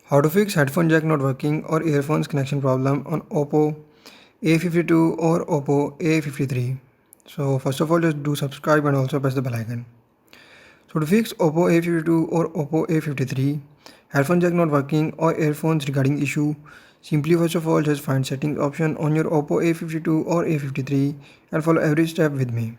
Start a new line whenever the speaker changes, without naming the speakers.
How to fix headphone jack not working or earphones connection problem on Oppo A52 or Oppo A53. So first of all, just do subscribe and also press the bell icon. So to fix Oppo A52 or Oppo A53, headphone jack not working or earphones regarding issue, simply first of all just find settings option on your Oppo A52 or A53 and follow every step with me.